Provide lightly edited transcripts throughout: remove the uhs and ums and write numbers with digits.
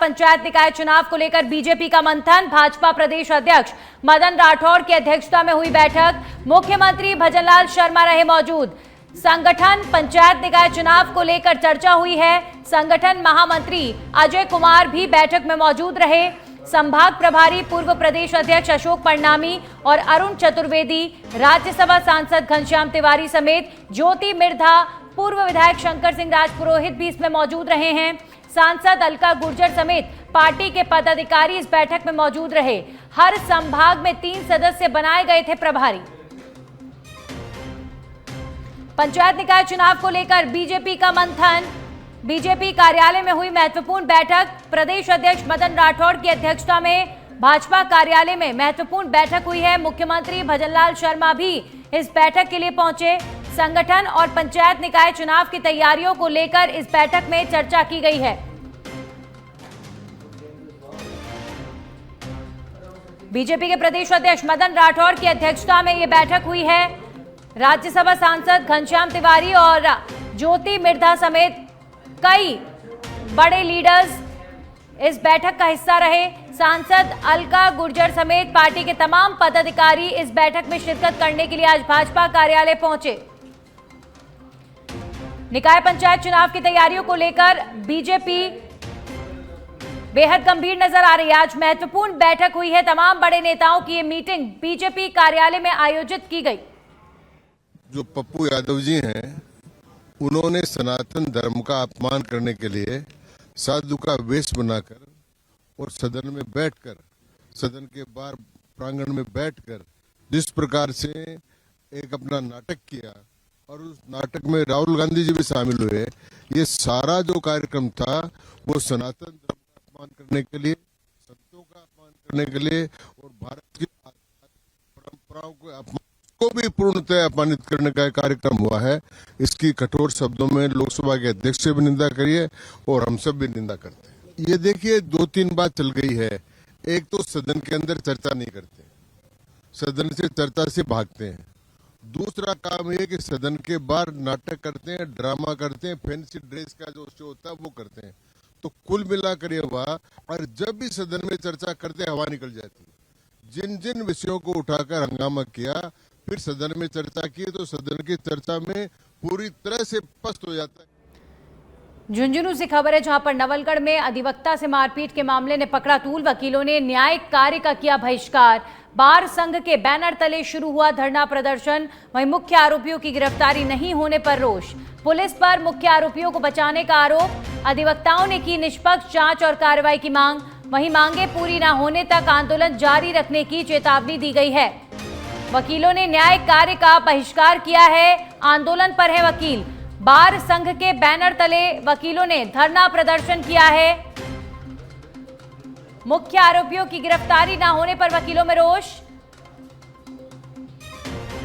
पंचायत निकाय चुनाव को लेकर बीजेपी का मंथन। भाजपा प्रदेश अध्यक्ष मदन राठौड़ की अध्यक्षता में हुई बैठक। मुख्यमंत्री भजनलाल शर्मा रहे मौजूद। संगठन पंचायत निकाय चुनाव को लेकर चर्चा हुई है। संगठन महामंत्री अजय कुमार भी बैठक में मौजूद रहे। संभाग प्रभारी पूर्व प्रदेश अध्यक्ष अशोक परनामी और अरुण चतुर्वेदी, राज्यसभा सांसद घनश्याम तिवारी समेत ज्योति मिर्धा, पूर्व विधायक शंकर सिंह राजपुरोहित भी इसमें मौजूद रहे हैं। सांसद अलका गुर्जर समेत पार्टी के पदाधिकारी इस बैठक में मौजूद रहे। हर संभाग में 3 सदस्य बनाए गए थे प्रभारी। पंचायत निकाय चुनाव को लेकर बीजेपी का मंथन। बीजेपी कार्यालय में हुई महत्वपूर्ण बैठक। प्रदेश अध्यक्ष मदन राठौड़ की अध्यक्षता में भाजपा कार्यालय में महत्वपूर्ण बैठक हुई है। मुख्यमंत्री भजनलाल शर्मा भी इस बैठक के लिए पहुंचे। संगठन और पंचायत निकाय चुनाव की तैयारियों को लेकर इस बैठक में चर्चा की गई है। बीजेपी के प्रदेश अध्यक्ष मदन राठौड़ की अध्यक्षता में यह बैठक हुई है। राज्यसभा सांसद घनश्याम तिवारी और ज्योति मिर्धा समेत कई बड़े लीडर्स इस बैठक का हिस्सा रहे। सांसद अलका गुर्जर समेत पार्टी के तमाम पदाधिकारी इस बैठक में शिरकत करने के लिए आज भाजपा कार्यालय पहुंचे। निकाय पंचायत चुनाव की तैयारियों को लेकर बीजेपी बेहद गंभीर नजर आ रही है। आज महत्वपूर्ण बैठक हुई है। तमाम बड़े नेताओं की ये मीटिंग बीजेपी कार्यालय में आयोजित की गई। जो पप्पू यादव जी हैं, उन्होंने सनातन धर्म का अपमान करने के लिए साधु का वेश बनाकर और सदन में बैठकर, सदन के बाहर प्रांगण में बैठकर जिस प्रकार से एक अपना नाटक किया और उस नाटक में राहुल गांधी जी भी शामिल हुए, ये सारा जो कार्यक्रम था वो सनातन धर्म का अपमान करने के लिए, संतों का अपमान करने के लिए और भारत की परंपराओं को भी पूर्णतः अपमानित करने का कार्यक्रम हुआ है। इसकी कठोर शब्दों में लोकसभा के अध्यक्ष से भी निंदा करिए और हम सब भी निंदा करते हैं। ये देखिए 2-3 बात चल गई है। एक तो सदन के अंदर चर्चा नहीं करते, सदन से चर्चा से भागते हैं। दूसरा काम ये कि सदन के बाहर नाटक करते हैं, ड्रामा करते हैं, फैंसी ड्रेस का जो शो होता है वो करते हैं। तो कुल मिलाकर ये हुआ, और जब भी सदन में चर्चा करते हवा निकल जाती है। जिन जिन विषयों को उठाकर हंगामा किया, फिर सदन में चर्चा की, तो सदन की चर्चा में पूरी तरह से पस्त हो जाता है। झुंझुनू से खबर है, जहां पर नवलगढ़ में अधिवक्ता से मारपीट के मामले ने पकड़ा तूल। वकीलों ने न्यायिक कार्य का किया बहिष्कार। बार संघ के बैनर तले शुरू हुआ धरना प्रदर्शन। वहीं मुख्य आरोपियों की गिरफ्तारी नहीं होने पर रोष। पुलिस पर मुख्य आरोपियों को बचाने का आरोप। अधिवक्ताओं ने की निष्पक्ष जांच और कार्रवाई की मांग। वहीं मांगे पूरी न होने तक आंदोलन जारी रखने की चेतावनी दी गई है। वकीलों ने न्यायिक कार्य का बहिष्कार किया है। आंदोलन पर है वकील। बार संघ के बैनर तले वकीलों ने धरना प्रदर्शन किया है। मुख्य आरोपियों की गिरफ्तारी न होने पर वकीलों में रोष।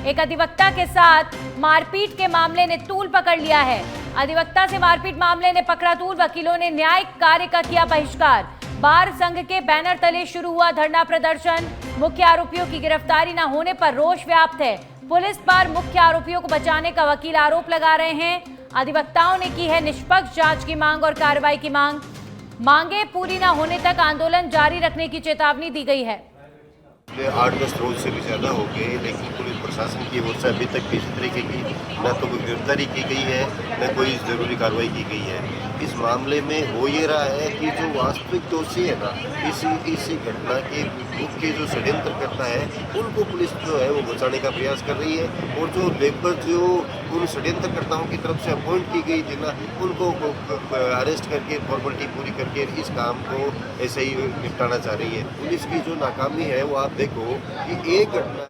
एक अधिवक्ता के साथ मारपीट के मामले ने तूल पकड़ लिया है। अधिवक्ता से मारपीट मामले ने पकड़ा तूल। वकीलों ने न्यायिक कार्य का किया बहिष्कार। बार संघ के बैनर तले शुरू हुआ धरना प्रदर्शन। मुख्य आरोपियों की गिरफ्तारी न होने पर रोष व्याप्त है। पुलिस पर मुख्य आरोपियों को बचाने का वकील आरोप लगा रहे हैं। अधिवक्ताओं ने की है निष्पक्ष जांच की मांग और कार्रवाई की मांग। मांगे पूरी न होने तक आंदोलन जारी रखने की चेतावनी दी गई है। 8-10 रोज से भी ज़्यादा हो गए, लेकिन पुलिस प्रशासन की ओर से अभी तक किसी तरीके की न तो कोई गिरफ्तारी की गई है, न कोई ज़रूरी कार्रवाई की गई है। इस मामले में हो ये रहा है कि जो वास्तविक दोषी है ना, इसी घटना के मुख्य जो षड्यंत्र करता है, उनको पुलिस जो है वो बचाने का प्रयास कर रही है। और जो लेबर जो उन षड्यंत्रकर्ताओं की तरफ से अपॉइंट की गई थी ना, उनको अरेस्ट करके फॉर्मेलिटी पूरी करके इस काम को ऐसे ही निपटाना चाह रही है। पुलिस की जो नाकामी है वो आप देखो कि एक घटना।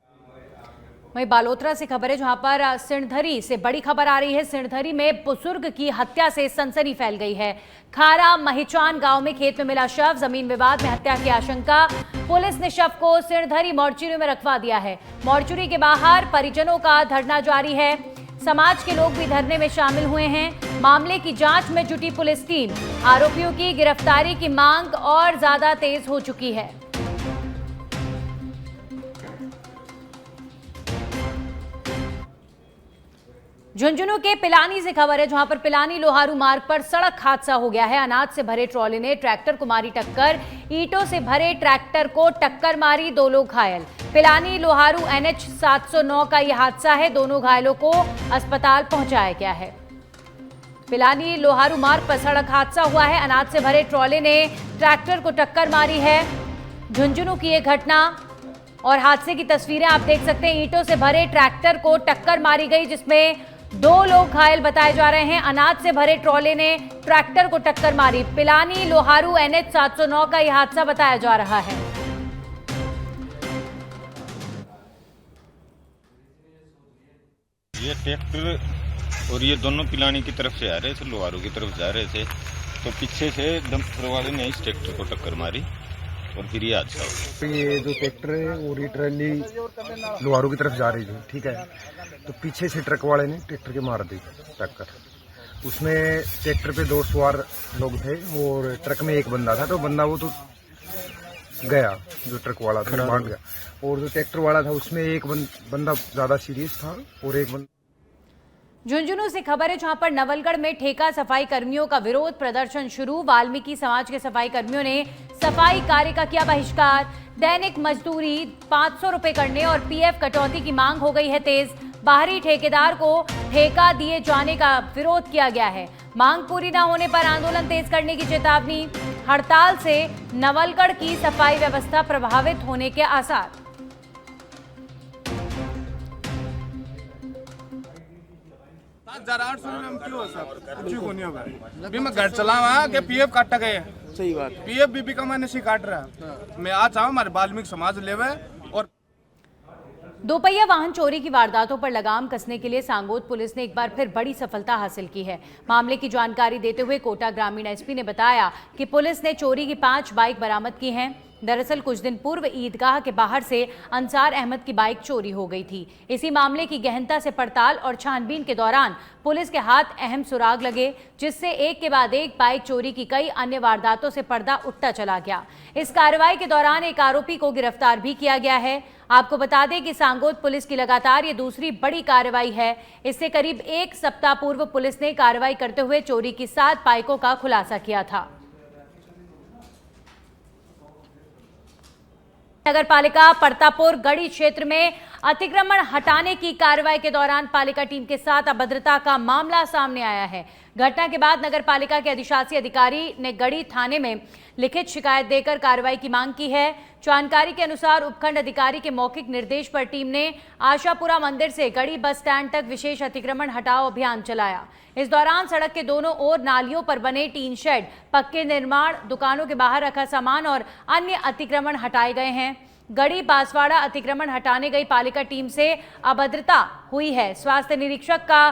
वहीं बालोतरा से खबर है, जहां पर सिणधरी से बड़ी खबर आ रही है। सिणधरी में बुजुर्ग की हत्या से सनसनी फैल गई है। खारा महिचान गांव में खेत में मिला शव। जमीन विवाद में हत्या की आशंका। पुलिस ने शव को सिणधरी मोर्चरी में रखवा दिया है। मोर्चरी के बाहर परिजनों का धरना जारी है। समाज के लोग भी धरने में शामिल हुए हैं। मामले की जांच में जुटी पुलिस टीम। आरोपियों की गिरफ्तारी की मांग और ज्यादा तेज हो चुकी है। झुंझुनू के पिलानी से खबर है, जहां पर पिलानी लोहारू मार्ग पर सड़क हादसा हो गया है। अनाज से भरे ट्रॉले ने ट्रैक्टर को मारी टक्कर, ईंटों से भरे ट्रैक्टर को टक्कर मारी, 2 लोग घायल। पिलानी लोहारू NH 709 का यह हादसा है, दोनों घायलों को अस्पताल पहुंचाया गया है। पिलानी लोहारू मार्ग पर सड़क हादसा हुआ है, अनाज से भरे ट्रॉले ने ट्रैक्टर को टक्कर मारी है। झुंझुनू की यह घटना और हादसे की तस्वीरें आप देख सकते हैं। ईंटों से भरे ट्रैक्टर को टक्कर मारी गई, जिसमें 2 लोग घायल बताए जा रहे हैं। अनाज से भरे ट्रॉले ने ट्रैक्टर को टक्कर मारी। पिलानी लोहारू NH 709 का यह हादसा बताया जा रहा है। ये ट्रैक्टर और ये दोनों पिलानी की तरफ से आ रहे थे, लोहारू की तरफ जा रहे थे, तो पीछे से डंपर वाले ने इस ट्रैक्टर को टक्कर मारी और फिर ये हादसा हो गया। ये जो ट्रैक्टर है और ये ट्रैली लोहारू की तरफ जा रही थी, ठीक है, तो पीछे से ट्रक वाले ने ट्रैक्टर के मार दी टक्कर। उसमें ट्रैक्टर पे 2 सवार लोग थे और ट्रक में एक बंदा था, तो बंदा वो तो गया, जो ट्रक वाला था भाग गया, और जो ट्रैक्टर वाला था उसमें एक बंदा ज्यादा सीरियस था और एक बंदा। झुंझुनू से खबर है, जहां पर नवलगढ़ में ठेका सफाई कर्मियों का विरोध प्रदर्शन शुरू। वाल्मीकि समाज के सफाई कर्मियों ने सफाई कार्य का किया बहिष्कार। दैनिक मजदूरी 500 रुपए करने और PF कटौती की मांग हो गई है तेज। बाहरी ठेकेदार को ठेका दिए जाने का विरोध किया गया है। मांग पूरी न होने पर आंदोलन तेज करने की चेतावनी। हड़ताल से नवलगढ़ की सफाई व्यवस्था प्रभावित होने के आसार। अभी मैं घर चला हुआ कि PF काटा गए, सही बात, PF बीबी का मैंने से काट रहा। मैं आज चाहूँ हमारे वाल्मीकि समाज लेवे। और दोपहिया वाहन चोरी की वारदातों पर लगाम कसने के लिए सांगोद पुलिस ने एक बार फिर बड़ी सफलता हासिल की है। मामले की जानकारी देते हुए कोटा ग्रामीण SP ने बताया कि पुलिस ने चोरी की 5 बाइक बरामद की हैं। दरअसल कुछ दिन पूर्व ईदगाह के बाहर से अंसार अहमद की बाइक चोरी हो गई थी। इसी मामले की गहनता से पड़ताल और छानबीन के दौरान पुलिस के हाथ अहम सुराग लगे, जिससे एक के बाद एक बाइक चोरी की कई अन्य वारदातों से पर्दा उठता चला गया। इस कार्रवाई के दौरान एक आरोपी को गिरफ्तार भी किया गया है। आपको बता दें कि सांगोद पुलिस की लगातार ये दूसरी बड़ी कार्रवाई है। इससे करीब 1 सप्ताह पूर्व पुलिस ने कार्रवाई करते हुए चोरी की 7 बाइकों का खुलासा किया था। नगर पालिका परतापुर गढ़ी क्षेत्र में अतिक्रमण हटाने की कार्रवाई के दौरान पालिका टीम के साथ अभद्रता का मामला सामने आया है। घटना के बाद नगर पालिका के अधिशासी अधिकारी ने गढ़ी थाने में लिखित शिकायत देकर कार्रवाई की मांग की है। जानकारी के अनुसार उपखंड अधिकारी के मौखिक निर्देश पर टीम ने आशापुरा मंदिर से गढ़ी बस स्टैंड तक विशेष अतिक्रमण हटाओ अभियान चलाया। इस दौरान सड़क के दोनों ओर नालियों पर बने टीन शेड, पक्के निर्माण, दुकानों के बाहर रखा सामान और अन्य अतिक्रमण हटाए गए हैं। गढ़ी बांसवाड़ा अतिक्रमण हटाने गई पालिका टीम से अभद्रता हुई है। स्वास्थ्य निरीक्षक का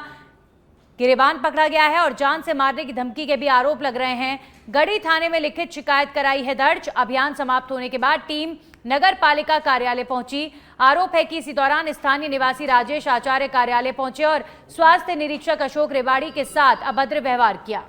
गिरेबान पकड़ा गया है और जान से मारने की धमकी के भी आरोप लग रहे हैं। गढ़ी थाने में लिखित शिकायत कराई है दर्ज। अभियान समाप्त होने के बाद टीम नगर पालिका कार्यालय पहुंची। आरोप है कि इसी दौरान स्थानीय निवासी राजेश आचार्य कार्यालय पहुंचे और स्वास्थ्य निरीक्षक अशोक रेवाड़ी के साथ अभद्र व्यवहार किया।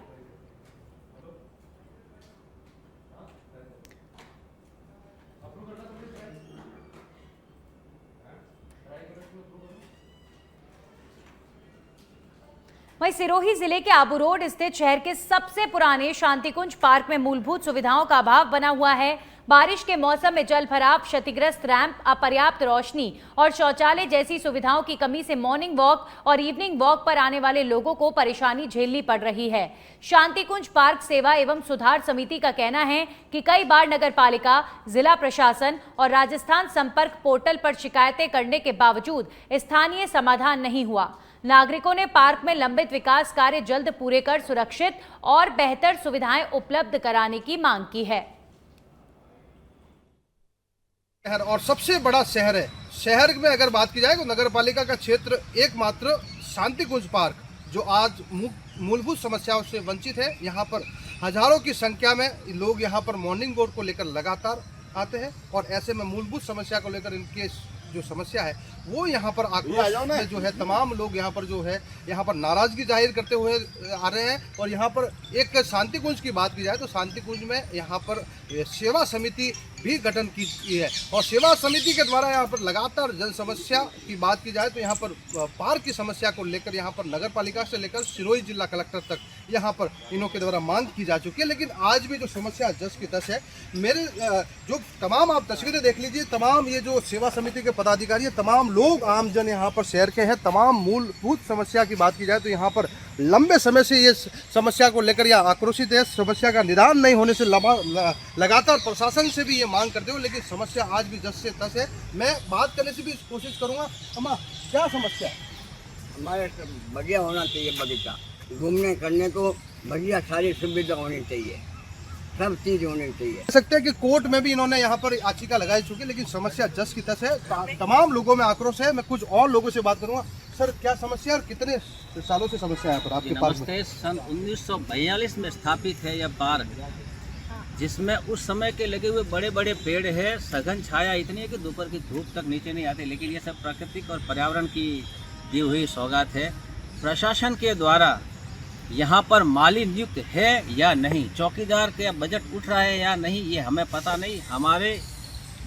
वहीं सिरोही जिले के आबू रोड स्थित शहर के सबसे पुराने शांतिकुंज पार्क में मूलभूत सुविधाओं का अभाव बना हुआ है। बारिश के मौसम में जल भराव, क्षतिग्रस्त रैंप, अपर्याप्त रोशनी और शौचालय जैसी सुविधाओं की कमी से मॉर्निंग वॉक और इवनिंग वॉक पर आने वाले लोगों को परेशानी झेलनी पड़ रही है। शांतिकुंज पार्क सेवा एवं सुधार समिति का कहना है कि कई बार नगर पालिका, जिला प्रशासन और राजस्थान संपर्क पोर्टल पर शिकायतें करने के बावजूद स्थानीय समाधान नहीं हुआ। नागरिकों ने पार्क में लंबित विकास कार्य जल्द पूरे कर सुरक्षित और बेहतर सुविधाएं उपलब्ध कराने की मांग की है। शहर और सबसे बड़ा शहर है। शहर में अगर बात की जाए तो नगर पालिका का क्षेत्र एकमात्र शांतिकुंज पार्क, जो आज मूलभूत समस्याओं से वंचित है। यहाँ पर हजारों की संख्या में लोग यहाँ पर मॉर्निंग वॉक को लेकर लगातार आते हैं और ऐसे में मूलभूत समस्या को लेकर इनके जो समस्या है वो यहाँ पर आक्रोश में जो है तमाम लोग यहाँ पर जो है यहाँ पर नाराजगी जाहिर करते हुए आ रहे हैं। और यहाँ पर एक शांति कुंज की बात की जाए तो शांति कुंज में यहाँ पर सेवा समिति भी गठन की है और सेवा समिति के द्वारा यहाँ पर लगातार जन समस्या की बात की जाए तो यहाँ पर पार्क की समस्या को लेकर यहाँ पर नगर पालिका से लेकर सिरोही जिला कलेक्टर तक यहाँ पर इन्हों के द्वारा मांग की जा चुकी है। लेकिन आज भी जो समस्या जस की तस है। मेरे जो तमाम आप तस्वीरें देख लीजिए, तमाम ये जो सेवा समिति के पदाधिकारी है, तमाम लोग आमजन यहाँ पर शहर के हैं। तमाम मूलभूत समस्या की बात की जाए तो यहाँ पर लंबे समय से ये समस्या को लेकर यहाँ आक्रोशित है। समस्या का निदान नहीं होने से लगातार प्रशासन से भी ये मांग करते हो, लेकिन समस्या आज भी जस से तस है। मैं बात करने से भी कोशिश करूँगा। अम्मा, क्या समस्या है? हमारे बढ़िया होना चाहिए बगीचा, घूमने करने को बढ़िया सारी सुविधा होनी चाहिए, सब चीज़ होनी चाहिए। कह सकते हैं कि कोर्ट में भी इन्होंने यहाँ पर याचिका लगाई चुकी, लेकिन समस्या जस की तस है। तमाम लोगों में आक्रोश है। मैं कुछ और लोगों से बात करूँगा। सर, क्या समस्या और कितने सालों से समस्या है यहाँ पर आपके पास? नमस्ते। सन 1942 में स्थापित है यह पार्क, जिसमें उस समय के लगे हुए बड़े बड़े पेड़ है। सघन छाया इतनी है कि दोपहर की धूप तक नीचे नहीं आती, लेकिन ये सब प्राकृतिक और पर्यावरण की दी हुई सौगात है। प्रशासन के द्वारा यहाँ पर माली नियुक्त है या नहीं, चौकीदार के बजट उठ रहा है या नहीं, ये हमें पता नहीं। हमारे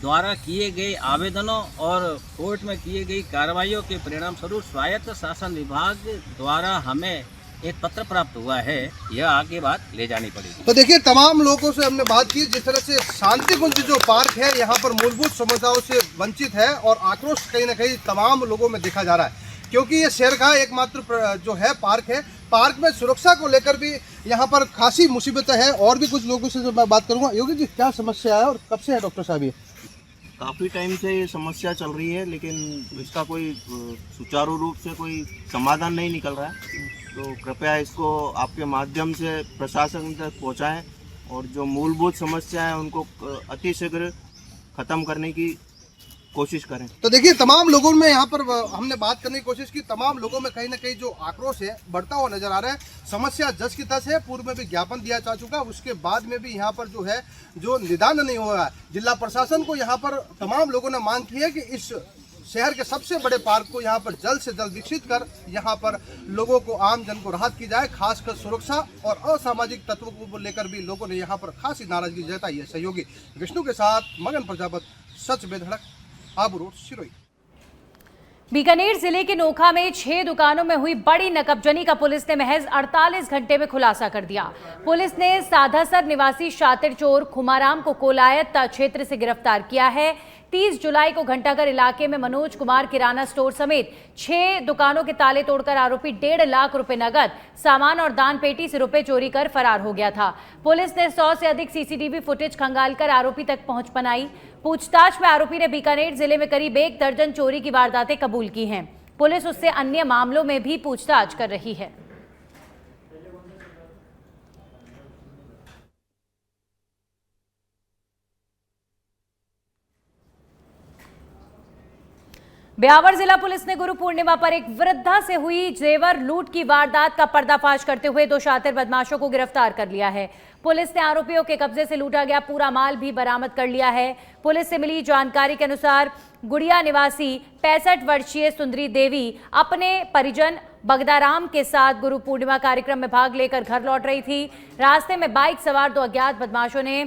द्वारा किए गए आवेदनों और कोर्ट में किए गई कार्रवाइयों के परिणाम स्वरूप स्वायत्त शासन विभाग द्वारा हमें एक पत्र प्राप्त हुआ है। यह आगे बात ले जानी पड़ेगी। तो देखिए, तमाम लोगों से हमने बात की। जिस तरह से शांति कुंज जो पार्क है यहाँ पर मूलभूत समस्याओं से वंचित है और आक्रोश कहीं ना कहीं तमाम लोगों में देखा जा रहा है, क्योंकि ये शहर का एकमात्र जो है पार्क है। पार्क में सुरक्षा को लेकर भी यहाँ पर खासी मुसीबतें हैं। और भी कुछ लोगों से जो मैं बात करूँगा। योगी जी, क्या समस्या है और कब से है डॉक्टर साहब? ये काफ़ी टाइम से ये समस्या चल रही है, लेकिन इसका कोई सुचारू रूप से कोई समाधान नहीं निकल रहा है। तो कृपया इसको आपके माध्यम से प्रशासन तक पहुंचाएं और जो मूलभूत समस्या है उनको अतिशीघ्र ख़त्म करने की कोशिश करें। तो देखिए, तमाम लोगों में यहाँ पर हमने बात करने की कोशिश की। तमाम लोगों में कहीं ना कहीं जो आक्रोश है बढ़ता हुआ नजर आ रहा है। समस्या जस की तस है। पूर्व में भी ज्ञापन दिया जा चुका है, उसके बाद में भी यहाँ पर जो है जो निदान नहीं हो रहा है। जिला प्रशासन को यहाँ पर तमाम लोगों ने मांग की है कि इस शहर के सबसे बड़े पार्क को यहाँ पर जल्द से जल्द विकसित कर यहाँ पर लोगों को, आम जन को राहत की जाए। खासकर सुरक्षा और असामाजिक तत्वों को लेकर भी लोगों ने यहाँ पर खासी नाराजगी जताई है। सहयोगी विष्णु के साथ मगन प्रजापत, सच बेधड़क, आबू रोड, सिरोही। बीकानेर जिले के नोखा में 6 दुकानों में हुई बड़ी नकबजनी का पुलिस ने महज 48 घंटे में खुलासा कर दिया। पुलिस ने साधासर निवासी शातिर चोर खुमाराम को कोलायत क्षेत्र से गिरफ्तार किया है। 30 जुलाई को घंटाघर इलाके में मनोज कुमार किराना स्टोर समेत 6 दुकानों के ताले तोड़कर आरोपी 1.5 लाख रुपए नगद, सामान और दान पेटी से रुपए चोरी कर फरार हो गया था। पुलिस ने 100 से अधिक सीसीटीवी फुटेज खंगालकर आरोपी तक पहुंच बनाई। पूछताछ में आरोपी ने बीकानेर जिले में करीब 1 दर्जन चोरी की वारदातें कबूल की हैं। पुलिस उससे अन्य मामलों में भी पूछताछ कर रही है। ब्यावर जिला पुलिस ने गुरु पूर्णिमा पर एक वृद्धा से हुई जेवर लूट की वारदात का पर्दाफाश करते हुए 2 शातिर बदमाशों को गिरफ्तार कर लिया है। पुलिस ने आरोपियों के कब्जे से लूटा गया पूरा माल भी बरामद कर लिया है। पुलिस से मिली जानकारी के अनुसार गुड़िया निवासी 65 वर्षीय सुंदरी देवी अपने परिजन बगदाराम के साथ गुरु पूर्णिमा कार्यक्रम में भाग लेकर घर लौट रही थी। रास्ते में बाइक सवार 2 अज्ञात बदमाशों ने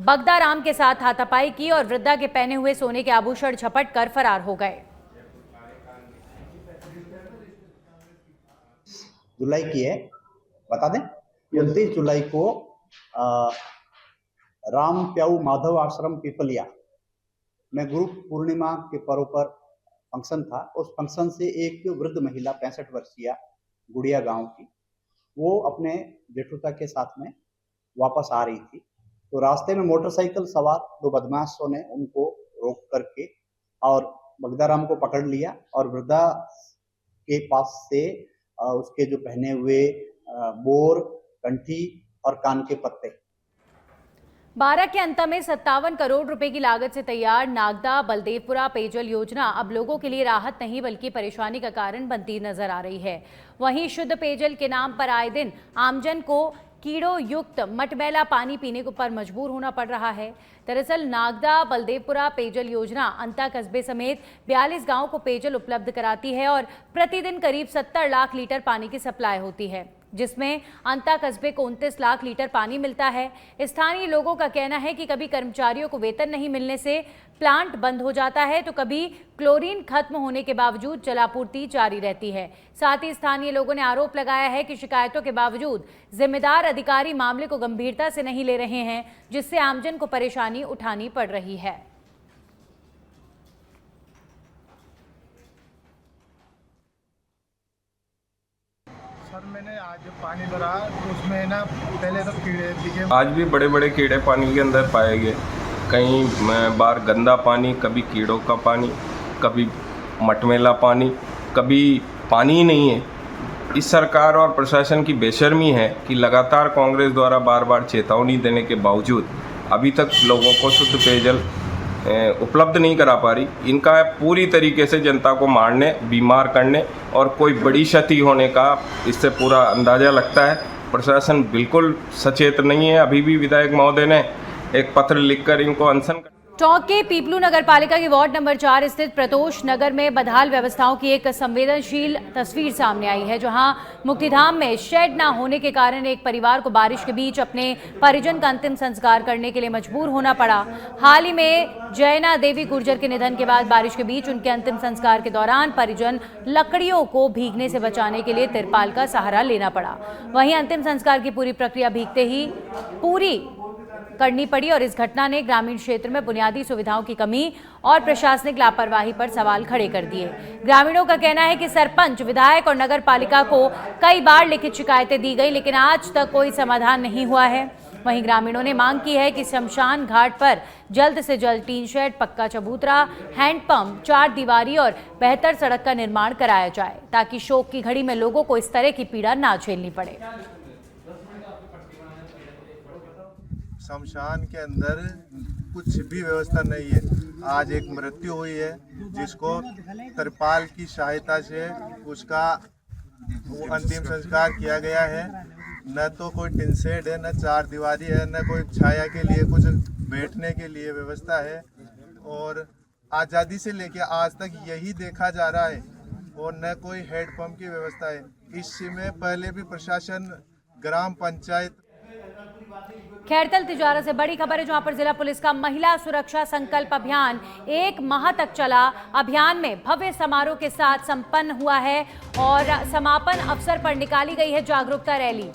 बगदाराम के साथ हाथापाई की और वृद्धा के पहने हुए सोने के आभूषण झपट कर फरार हो गए। जुलाई की है, बता दें, 29 जुलाई को राम प्याऊ माधव आश्रम पिपलिया में गुरु पूर्णिमा के पर्व पर फंक्शन था। उस फंक्शन से एक वृद्ध महिला 65 वर्षीय गुड़िया गांव की, वो अपने जेठुता के साथ में वापस आ रही थी। तो रास्ते में मोटरसाइकिल सवार 2 बदमाशों ने उनको रोक करके और बगदाराम को पकड़ लिया और वृद्धा के पास से उसके जो पहने हुए बोर, कंठी और कान के पत्ते। 12 के अंत में 57 करोड़ रुपए की लागत से तैयार नागदा बलदेवपुरा पेयजल योजना अब लोगों के लिए राहत नहीं बल्कि परेशानी का कारण बनती नजर आ रही है। वहीं शुद्ध पेयजल के नाम पर आए दिन आमजन को कीड़ों युक्त मटमैला पानी पीने पर मजबूर होना पड़ रहा है। दरअसल नागदा बलदेवपुरा पेयजल योजना अंता कस्बे समेत 42 गांवों को पेयजल उपलब्ध कराती है और प्रतिदिन करीब 70 लाख लीटर पानी की सप्लाई होती है, जिसमें अंता कस्बे को 29 लाख लीटर पानी मिलता है। स्थानीय लोगों का कहना है कि कभी कर्मचारियों को वेतन नहीं मिलने से प्लांट बंद हो जाता है, तो कभी क्लोरीन खत्म होने के बावजूद जलापूर्ति जारी रहती है। साथ ही स्थानीय लोगों ने आरोप लगाया है कि शिकायतों के बावजूद जिम्मेदार अधिकारी मामले को गंभीरता से नहीं ले रहे हैं, जिससे आमजन को परेशानी उठानी पड़ रही है। सर मैंने आज पानी भरा तो उसमें ना पहले तो कीड़े दिखे। आज भी बड़े बड़े कीड़े पानी के अंदर पाए गए। कई बार गंदा पानी, कभी कीड़ों का पानी, कभी मटमैला पानी, कभी पानी ही नहीं है। इस सरकार और प्रशासन की बेशर्मी है कि लगातार कांग्रेस द्वारा बार बार चेतावनी देने के बावजूद अभी तक लोगों को शुद्ध पेयजल उपलब्ध नहीं करा पा रही। इनका पूरी तरीके से जनता को मारने, बीमार करने और कोई बड़ी क्षति होने का इससे पूरा अंदाज़ा लगता है। प्रशासन बिल्कुल सचेत नहीं है। अभी भी विधायक महोदय ने एक पत्र लिखकर इनको अनशन। टोंक के पीपलू नगर पालिका के वार्ड नंबर 4 स्थित प्रतोष नगर में बदहाल व्यवस्थाओं की एक संवेदनशील तस्वीर सामने आई है, जहां मुक्तिधाम में शेड न होने के कारण एक परिवार को बारिश के बीच अपने परिजन का अंतिम संस्कार करने के लिए मजबूर होना पड़ा। हाल ही में जयना देवी गुर्जर के निधन के बाद बारिश के बीच उनके अंतिम संस्कार के दौरान परिजन लकड़ियों को भीगने से बचाने के लिए तिरपाल का सहारा लेना पड़ा। वहीं अंतिम संस्कार की पूरी प्रक्रिया भीगते ही पूरी करनी पड़ी और इस घटना ने ग्रामीण क्षेत्र में बुनियादी सुविधाओं की कमी और प्रशासनिक लापरवाही पर सवाल खड़े कर दिए। ग्रामीणों का कहना है कि सरपंच, विधायक और नगर पालिका को कई बार लिखित शिकायतें दी गई, लेकिन आज तक कोई समाधान नहीं हुआ है। वहीं ग्रामीणों ने मांग की है कि शमशान घाट पर जल्द से जल्द टीन शेड, पक्का चबूतरा, हैंडपंप, 4 दीवारी और बेहतर सड़क का निर्माण कराया जाए, ताकि शोक की घड़ी में लोगों को इस तरह की पीड़ा ना झेलनी पड़े। शमशान के अंदर कुछ भी व्यवस्था नहीं है। आज एक मृत्यु हुई है जिसको तिरपाल की सहायता से उसका अंतिम संस्कार किया गया है। न तो कोई टिन शेड है, न 4 दीवारी है, न कोई छाया के लिए कुछ बैठने के लिए व्यवस्था है। और आज़ादी से लेकर आज तक यही देखा जा रहा है और न कोई हैंडपंप की व्यवस्था है। इसमें पहले भी प्रशासन, ग्राम पंचायत। खैरतल तिजारा से बड़ी खबर है, जहां पर जिला पुलिस का महिला सुरक्षा संकल्प अभियान 1 माह तक चला। अभियान में भव्य समारोह के साथ संपन्न हुआ है और समापन अवसर पर निकाली गई है जागरूकता रैली।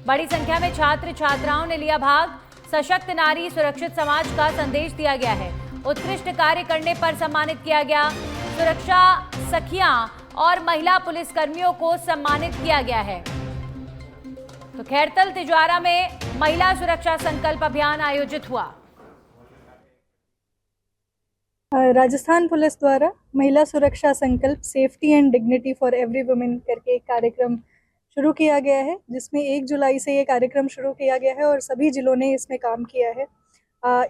बड़ी संख्या में छात्र छात्राओं ने लिया भाग। सशक्त नारी सुरक्षित समाज का संदेश दिया गया है। उत्कृष्ट कार्य करने पर सम्मानित किया गया। सुरक्षा सखियां और महिला पुलिस कर्मियों को सम्मानित किया गया है। तो खैरतल तिजारा में महिला सुरक्षा संकल्प अभियान आयोजित हुआ। राजस्थान पुलिस द्वारा महिला सुरक्षा संकल्प safety and dignity for every women करके एक कार्यक्रम शुरू किया गया है, जिसमें 1 जुलाई से ये कार्यक्रम शुरू किया गया है और सभी जिलों ने इसमें काम किया है।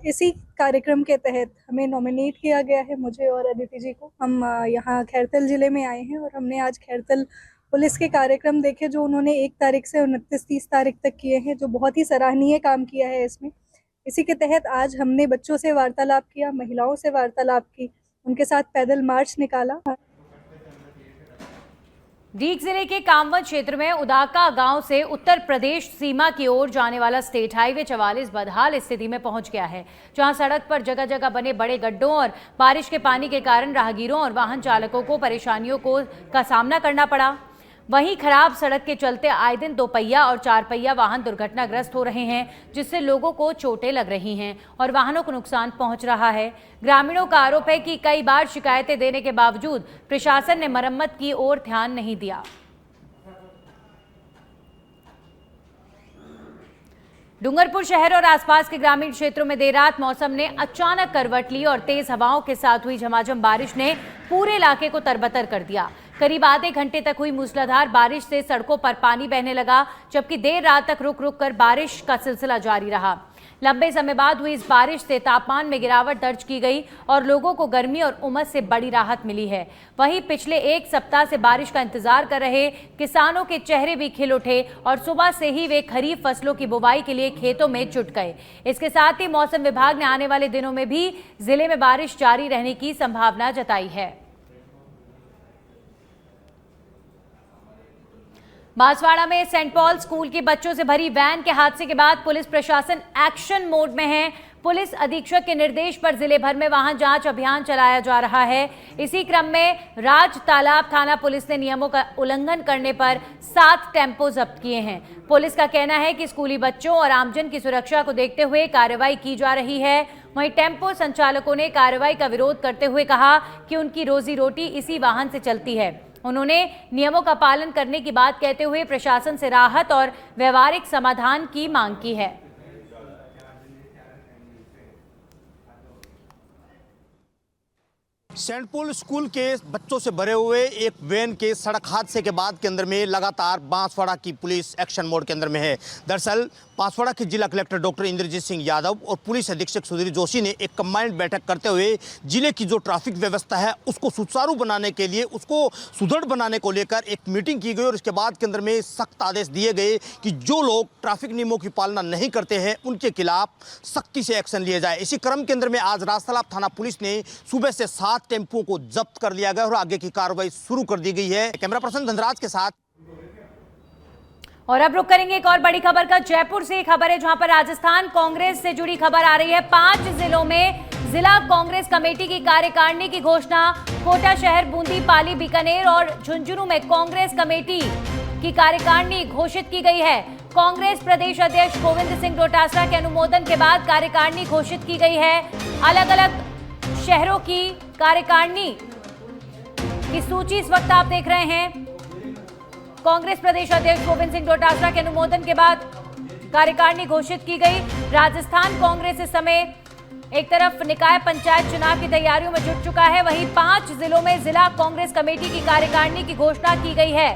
इसी कार्यक्रम के तहत हमें नॉमिनेट किया गया है, मुझे और अदिति जी को। हम यहाँ खैरतल जिले में आए हैं और हमने आज खैरतल पुलिस के कार्यक्रम देखे, जो उन्होंने 1 तारीख से 29-30 तारीख तक किए हैं, जो बहुत ही सराहनीय काम किया है इसमें। इसी के तहत आज हमने बच्चों से वार्तालाप किया, महिलाओं से वार्तालाप की, उनके साथ पैदल मार्च निकाला। दीग जिले के कामवंत क्षेत्र में उदाका गांव से उत्तर प्रदेश सीमा की ओर जाने वाला स्टेट हाईवे 44 बदहाल स्थिति में पहुंच गया है, जहां सड़क पर जगह जगह बने बड़े गड्ढों और बारिश के पानी के कारण राहगीरों और वाहन चालकों को परेशानियों का सामना करना पड़ा। वहीं खराब सड़क के चलते आए दिन 2 पहिया और 4 पहिया वाहन दुर्घटनाग्रस्त हो रहे हैं, जिससे लोगों को चोटें लग रही हैं और वाहनों को नुकसान पहुंच रहा है। ग्रामीणों का आरोप है कि कई बार शिकायतें देने के बावजूद प्रशासन ने मरम्मत की ओर ध्यान नहीं दिया। डूंगरपुर शहर और आसपास के ग्रामीण क्षेत्रों में देर रात मौसम ने अचानक करवट ली और तेज हवाओं के साथ हुई झमाझम बारिश ने पूरे इलाके को तरबतर कर दिया। करीब आधे घंटे तक हुई मूसलाधार बारिश से सड़कों पर पानी बहने लगा, जबकि देर रात तक रुक रुक कर बारिश का सिलसिला जारी रहा। लंबे समय बाद हुई इस बारिश से तापमान में गिरावट दर्ज की गई और लोगों को गर्मी और उमस से बड़ी राहत मिली है। वहीं पिछले एक सप्ताह से बारिश का इंतजार कर रहे किसानों के चेहरे भी खिल उठे और सुबह से ही वे खरीफ फसलों की बुवाई के लिए खेतों में जुट गए। इसके साथ ही मौसम विभाग ने आने वाले दिनों में भी जिले में बारिश जारी रहने की संभावना जताई है। बांसवाड़ा में सेंट पॉल स्कूल के बच्चों से भरी वैन के हादसे के बाद पुलिस प्रशासन एक्शन मोड में है। पुलिस अधीक्षक के निर्देश पर जिले भर में वाहन जांच अभियान चलाया जा रहा है। इसी क्रम में राज तालाब थाना पुलिस ने नियमों का उल्लंघन करने पर 7 टेम्पो जब्त किए हैं। पुलिस का कहना है कि स्कूली बच्चों और आमजन की सुरक्षा को देखते हुए कार्रवाई की जा रही है। वहीं टेम्पो संचालकों ने कार्रवाई का विरोध करते हुए कहा कि उनकी रोजी रोटी इसी वाहन से चलती है। उन्होंने नियमों का पालन करने की बात कहते हुए प्रशासन से राहत और व्यवहारिक समाधान की मांग की है। सेंट पॉल स्कूल के बच्चों से भरे हुए एक वैन के सड़क हादसे के बाद के अंदर में लगातार बांसवाड़ा की पुलिस एक्शन मोड के अंदर में है। दरअसल बांसवाड़ा के जिला कलेक्टर डॉक्टर इंद्रजीत सिंह यादव और पुलिस अधीक्षक सुधीर जोशी ने एक कंबाइंड बैठक करते हुए जिले की जो ट्रैफिक व्यवस्था है उसको सुचारू बनाने के लिए, उसको सुदृढ़ बनाने को लेकर एक मीटिंग की गई और इसके बाद के अंदर में सख्त आदेश दिए गए कि जो लोग ट्रैफिक नियमों की पालना नहीं करते हैं उनके खिलाफ सख्ती से एक्शन लिया जाए। इसी क्रम के अंदर में आज राजतालाब थाना पुलिस ने सुबह से 7 टेम्पो को जब्त कर लिया गया और आगे की कार्रवाई शुरू कर दी गई है। कैमरा पर्सन धनराज के साथ। और अब रुक करेंगे एक और बड़ी खबर का। जयपुर से खबर है जहां पर राजस्थान कांग्रेस से जुड़ी खबर आ रही है। 5 जिलों में जिला कांग्रेस कमेटी की कार्यकारिणी की घोषणा। कोटा शहर, बूंदी, पाली, बीकानेर और झुंझुनू में कांग्रेस कमेटी की कार्यकारिणी घोषित की गई है। कांग्रेस प्रदेश अध्यक्ष गोविंद सिंह डोटासरा के अनुमोदन के बाद कार्यकारिणी घोषित की गई है। अलग अलग शहरों की कार्यकारिणी की सूची इस वक्त आप देख रहे हैं। कांग्रेस प्रदेश अध्यक्ष गोविंद सिंह डोटासरा के अनुमोदन के बाद कार्यकारिणी घोषित की गई। राजस्थान कांग्रेस इस समय एक तरफ निकाय पंचायत चुनाव की तैयारियों में जुट चुका है, वहीं 5 जिलों में जिला कांग्रेस कमेटी की कार्यकारिणी की घोषणा की गई है।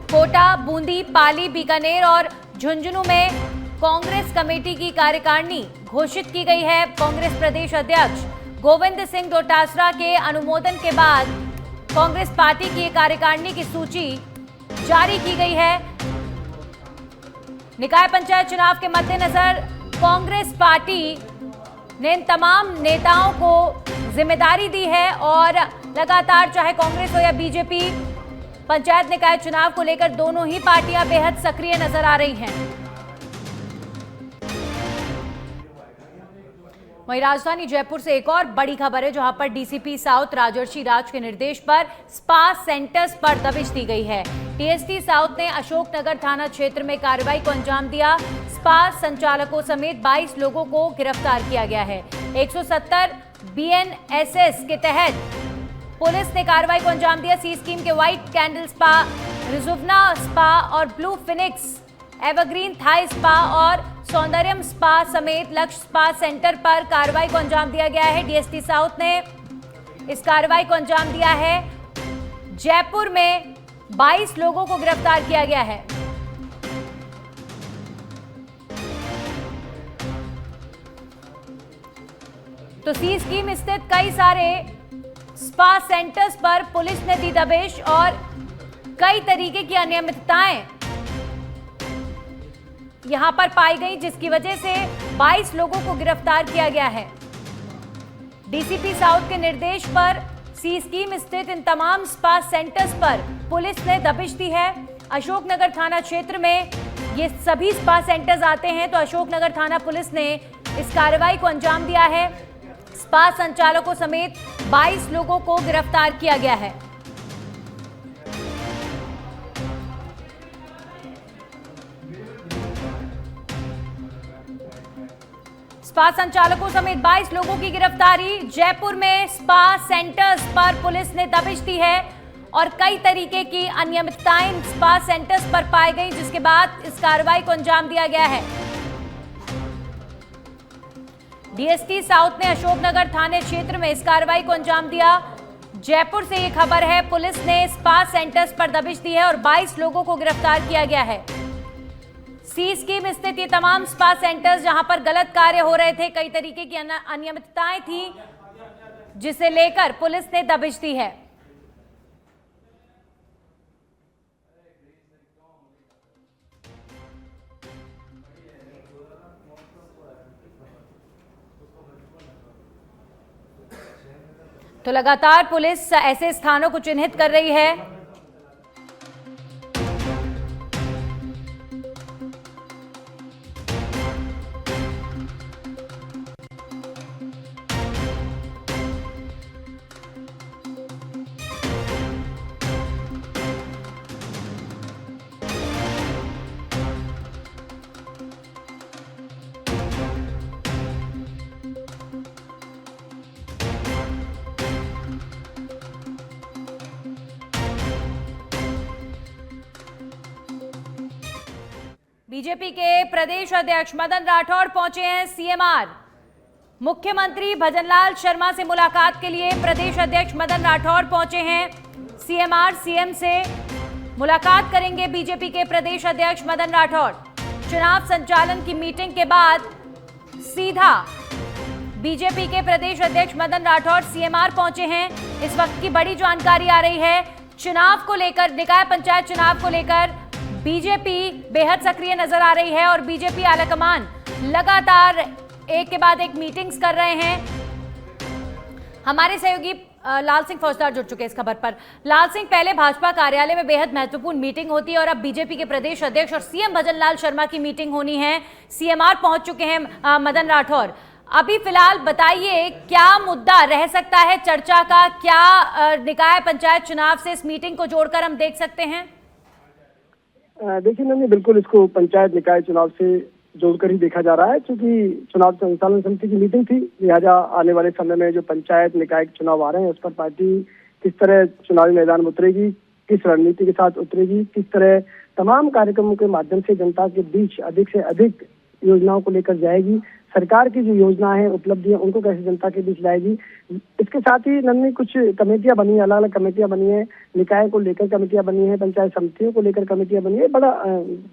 कोटा, बूंदी, पाली, बीकानेर और झुंझुनू में कांग्रेस कमेटी की कार्यकारिणी घोषित की गई है। कांग्रेस प्रदेश अध्यक्ष गोविंद सिंह डोटासरा के अनुमोदन के बाद कांग्रेस पार्टी की कार्यकारिणी की सूची जारी की गई है। निकाय पंचायत चुनाव के मद्देनजर कांग्रेस पार्टी ने इन तमाम नेताओं को जिम्मेदारी दी है और लगातार चाहे कांग्रेस हो या बीजेपी, पंचायत निकाय चुनाव को लेकर दोनों ही पार्टियां बेहद सक्रिय नजर आ रही हैं। वहीं राजधानी जयपुर से एक और बड़ी खबर है जहां पर डीसीपी साउथ राजर्षि राज के निर्देश पर स्पा सेंटर्स पर दबिश दी गई है। टीएसटी साउथ ने अशोकनगर थाना क्षेत्र में कार्रवाई को अंजाम दिया। स्पा संचालकों समेत 22 लोगों को गिरफ्तार किया गया है। 170 BNSS के तहत पुलिस ने कार्रवाई को अंजाम दिया। सी स्कीम के white candle spa, Rejuvena spa और blue phoenix, evergreen Thai spa और सौंदर्यम स्पा समेत लक्ष्य स्पा सेंटर पर कार्रवाई को अंजाम दिया गया है। डीएसटी साउथ ने इस कार्रवाई को अंजाम दिया है। जयपुर में 22 लोगों को गिरफ्तार किया गया है। तो सी स्कीम स्थित कई सारे स्पा सेंटर्स पर पुलिस ने दी दबिश और कई तरीके की अनियमितताएं यहां पर पाई गई, जिसकी वजह से 22 लोगों को गिरफ्तार किया गया है। डीसीपी साउथ के निर्देश पर सी स्कीम स्थित इन तमाम स्पा सेंटर्स पर पुलिस ने दबिश दी है। अशोकनगर थाना क्षेत्र में ये सभी स्पा सेंटर्स आते हैं, तो अशोकनगर थाना पुलिस ने इस कार्रवाई को अंजाम दिया है। स्पा संचालकों समेत 22 लोगों को गिरफ्तार किया गया है। स्पा संचालकों समेत 22 लोगों की गिरफ्तारी। जयपुर में स्पा सेंटर्स पर पुलिस ने दबिश दी है और कई तरीके की अनियमितताएं स्पा सेंटर्स पर पाई गई, जिसके बाद इस कार्रवाई को अंजाम दिया गया है। डीएसटी साउथ ने अशोकनगर थाने क्षेत्र में इस कार्रवाई को अंजाम दिया। जयपुर से ये खबर है, पुलिस ने स्पा सेंटर्स पर दबिश दी है और 22 लोगों को गिरफ्तार किया गया है। सी स्कीम स्थित ये तमाम स्पा सेंटर्स जहां पर गलत कार्य हो रहे थे, कई तरीके की अनियमितताएं थी, जिसे लेकर पुलिस ने दबिश दी है। तो लगातार पुलिस ऐसे स्थानों को चिन्हित कर रही है। बीजेपी के प्रदेश अध्यक्ष मदन राठौड़ पहुंचे हैं सीएमआर। मुख्यमंत्री भजनलाल शर्मा से मुलाकात के लिए प्रदेश अध्यक्ष मदन राठौड़ पहुंचे हैं सीएमआर। सीएम से मुलाकात करेंगे बीजेपी के प्रदेश अध्यक्ष मदन राठौड़। चुनाव संचालन की मीटिंग के बाद सीधा बीजेपी के प्रदेश अध्यक्ष मदन राठौड़ सीएमआर पहुंचे हैं। इस वक्त की बड़ी जानकारी आ रही है, चुनाव को लेकर, निकाय पंचायत चुनाव को लेकर बीजेपी बेहद सक्रिय नजर आ रही है और बीजेपी आलाकमान लगातार एक के बाद एक मीटिंग्स कर रहे हैं। हमारे सहयोगी लाल सिंह फौजदार जुड़ चुके हैं इस खबर पर। लाल सिंह, पहले भाजपा कार्यालय में बेहद महत्वपूर्ण मीटिंग होती है और अब बीजेपी के प्रदेश अध्यक्ष और सीएम भजनलाल शर्मा की मीटिंग होनी है। सीएमआर पहुंच चुके हैं मदन राठौड़। अभी फिलहाल बताइए, क्या मुद्दा रह सकता है चर्चा का? क्या निकाय पंचायत चुनाव से इस मीटिंग को जोड़कर हम देख सकते हैं? देखिए नंदी, बिल्कुल इसको पंचायत निकाय चुनाव से जोड़कर ही देखा जा रहा है, क्योंकि चुनाव संचालन समिति की मीटिंग थी। लिहाजा आने वाले समय में जो पंचायत निकाय चुनाव आ रहे हैं उस पर पार्टी किस तरह चुनावी मैदान में उतरेगी, किस रणनीति के साथ उतरेगी, किस तरह तमाम कार्यक्रमों के माध्यम से जनता के बीच अधिक से अधिक योजनाओं को लेकर जाएगी, सरकार की जो योजना है, उपलब्धियां, उनको कैसे जनता के बीच लाएगी। इसके साथ ही नन्ही कुछ कमेटियां बनी है, अलग अलग कमेटियां बनी है, निकाय को लेकर कमेटियां बनी है, पंचायत समितियों को लेकर कमेटियां बनी है। बड़ा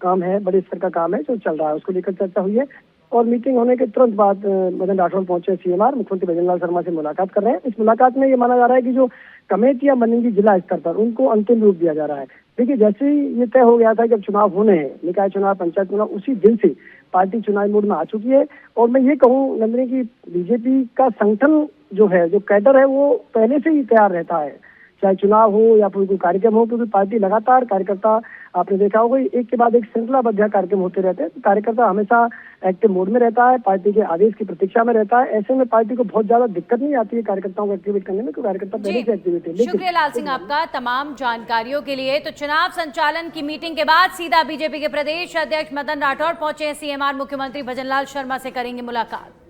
काम है, बड़े स्तर का काम है जो चल रहा है, उसको लेकर चर्चा हुई है। और मीटिंग होने के तुरंत बाद मदन राठौड़ पहुंचे सीएमआर, मुख्यमंत्री भजनलाल शर्मा से मुलाकात कर रहे हैं। इस मुलाकात में ये माना जा रहा है कि जो कमेटियां बनेंगी जिला स्तर पर, उनको अंतिम रूप दिया जा रहा है। देखिए, जैसे ही ये तय हो गया था कि अब चुनाव होने हैं, निकाय चुनाव, पंचायत चुनाव, उसी दिन से पार्टी चुनाव मोड में आ चुकी है। और मैं ये कहूँ नंदनी की बीजेपी का संगठन जो है, जो कैडर है, वो पहले से ही तैयार रहता है, चाहे चुनाव हो या फिर कोई कार्यक्रम हो, क्योंकि पार्टी लगातार कार्यकर्ता, आपने देखा होगा, एक के बाद एक श्रृंखलाबद्ध कार्यक्रम होते रहते हैं। तो कार्यकर्ता हमेशा एक्टिव मोड में रहता है, पार्टी के आदेश की प्रतीक्षा में रहता है। ऐसे में पार्टी को बहुत ज्यादा दिक्कत नहीं आती है कार्यकर्ताओं को एक्टिवेट करने में, क्योंकि कार्यकर्ता पहले से एक्टिवेट है। शुक्रिया लाल सिंह आपका तमाम जानकारियों के लिए। तो चुनाव संचालन की मीटिंग के बाद सीधा बीजेपी के प्रदेश अध्यक्ष मदन राठौड़ पहुंचे सीएमआर। मुख्यमंत्री भजनलाल शर्मा से करेंगे मुलाकात।